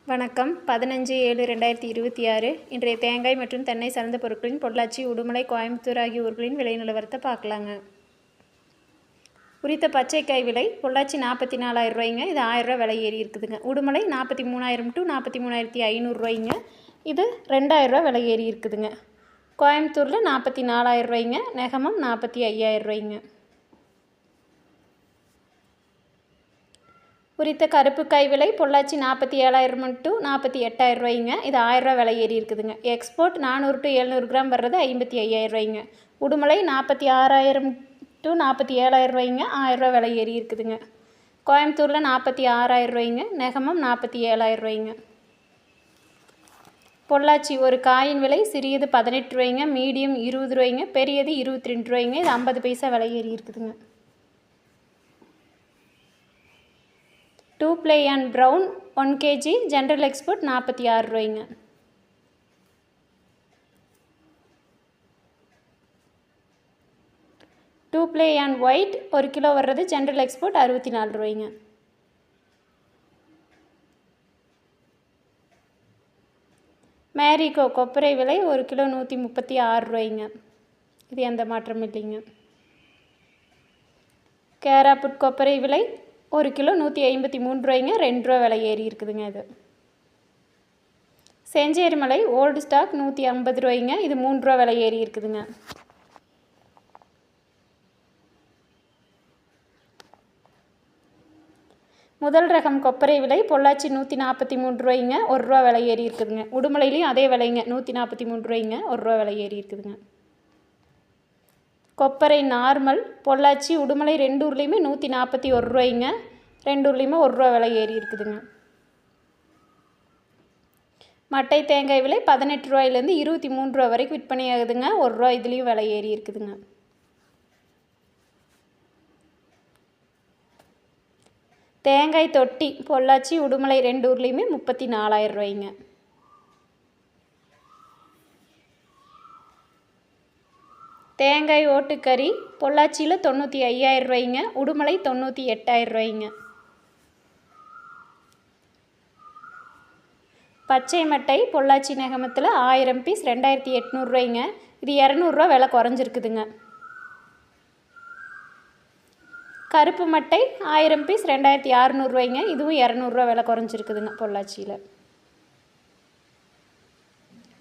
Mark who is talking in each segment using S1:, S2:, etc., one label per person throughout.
S1: வணக்கம். 15/7/2026 இன்றைய தேங்காய் மற்றும் தென்னை சார்ந்த பொருட்களின் பொள்ளாச்சி, உடுமலை, கோயம்புத்தூர் ஆகிய ஊர்களின் விலை நிலவரத்தை பார்க்கலாங்க. உரித்த பச்சைக்காய் விலை பொள்ளாச்சி 44,000 ரூபாய்ங்க. இது 1000 ரூபா விலை ஏறி இருக்குதுங்க. உடுமலை 43,000 to 43,500 ரூபாய்ங்க. இது 2000 ரூபா விலை ஏறி இருக்குதுங்க. கோயம்புத்தூரில் 44,000 ரூபாய்ங்க. நெகமம் 45,000 ரூபாய்ங்க. உரித்த கருப்புக்காய் விலை பொள்ளாச்சி 47,000 to 48,000 ரூபாய்ங்க. இது 1000 ரூபா விலை ஏறி இருக்குதுங்க. எக்ஸ்போர்ட் 400 to 700 கிராம் வர்றது 55,000 ரூபாய்ங்க. உடுமலை 46,000 to 47,000 ரூபாய்ங்க. 1000 ரூபா விலை ஏறி இருக்குதுங்க. கோயம்புத்தூரில் 46,000 ரூபாய்ங்க. நெகமம் 47,000 ரூபாய்ங்க. பொள்ளாச்சி ஒரு காயின் விலை சிறியது 18 ரூபாய்ங்க, மீடியம் 20 ரூபாய்ங்க, பெரியது 22 ரூபாய்ங்க. இது 50 பைசா விலை ஏறி இருக்குதுங்க. 2 ply and brown 1 kg general export 46 ரூபாய்ங்க. டூ ply and white 1 கிலோ வர்றது ஜென்ரல் எக்ஸ்போர்ட் 64 ரூபாய்ங்க. மேரிகோ கொப்பரை விலை 1 கிலோ 136 ரூபாய்ங்க. இது எந்த மாற்றமும் இல்லைங்க. கேராப்புட் கொப்பரை விலை 1 கிலோ 153 ரூபாய்ங்க. 2 ரூபா விலை ஏறி இருக்குதுங்க. இது செஞ்சேரிமலை ஓல்டு ஸ்டாக் 150 ரூபாய்ங்க. இது 3 ரூபா விலை ஏறி இருக்குதுங்க. முதல் ரகம் கொப்பரை விலை பொள்ளாச்சி 143 ரூபாய்ங்க. 1 ரூபா விலை ஏறி இருக்குதுங்க. உடுமலையிலையும் அதே விலைங்க 143 ரூபாய்ங்க. 1 ரூபா விலை ஏறி இருக்குதுங்க. கொப்பரை நார்மல் பொள்ளாச்சி, உடுமலை 2 ஊர்லேயுமே 141 ரூபாய்ங்க. 2 ஊர்லேயுமே 1 ரூபா விலை ஏறி இருக்குதுங்க. மட்டை தேங்காய் விலை 18 ரூபாயிலேருந்து 23 ரூபா வரைக்கும் விற்பனை ஆகுதுங்க. 1 ரூபா இதுலேயும் விலை ஏறி இருக்குதுங்க. தேங்காய் தொட்டி பொள்ளாச்சி, உடுமலை 2 ஊர்லேயுமே 34,000 ரூபாய்ங்க. தேங்காய் ஓட்டுக்கறி பொள்ளாச்சியில் 95,000 ரூபாய்ங்க. உடுமலை 98,000 ரூபாய்ங்க. பச்சை மட்டை பொள்ளாச்சி நெகமத்தில் 1000 பீஸ் 2,800 ரூபாய்ங்க. இது 200 ரூபா விலை குறைஞ்சிருக்குதுங்க. கருப்பு மட்டை 1000 பீஸ் 2,600 ரூபாய்ங்க. இதுவும் 200 ரூபா விலை குறைஞ்சிருக்குதுங்க பொள்ளாச்சியில்.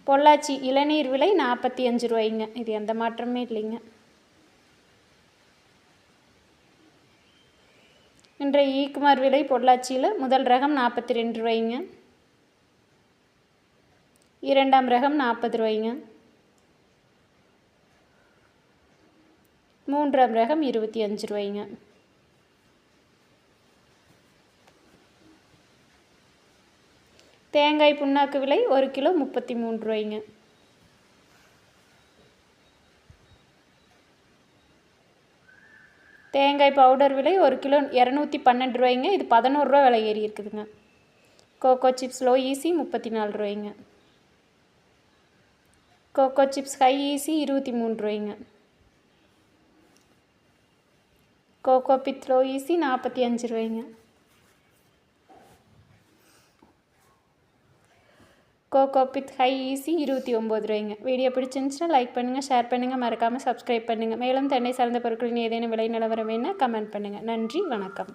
S1: பொள்ளாச்சி இளநீர் விலை 45 ரூபாய்ங்க. இது எந்த மாற்றமே இல்லைங்க. இன்றைய ஈக்குமார் விலை பொள்ளாச்சியில் முதல் ரகம் 42 ரூபாய்ங்க. இரண்டாம் ரகம் 40 ரூபாய்ங்க. மூன்றாம் ரகம் 25 ரூபாய்ங்க. தேங்காய் புண்ணாக்கு விலை 1 கிலோ 33 ரூபாய்ங்க. தேங்காய் பவுடர் விலை 1 கிலோ 212 ரூபாய்ங்க. இது 11 ரூபா விலை ஏறி இருக்குதுங்க. கோகோ சிப்ஸ் லோ ஈசி 34 ரூபாய்ங்க. கோகோ சிப்ஸ் ஹை ஈசி 23 ரூபாய்ங்க. கோகோ பித் லோ ஈசி 45 ரூபாய்ங்க. கோகோ பித் ஹை ஈசி 29 ரூபாய்ங்க. வீடியோ பிடிச்சிருந்துச்சுன்னா லைக் பண்ணுங்கள், ஷேர் பண்ணுங்கள், மறக்காமல் சப்ஸ்கிரைப் பண்ணுங்கள். மேலும் தென்னை சார்ந்த பொருட்களின் ஏதேனும் விலை நிலவரம் வேணால் கமெண்ட் பண்ணுங்கள். நன்றி, வணக்கம்.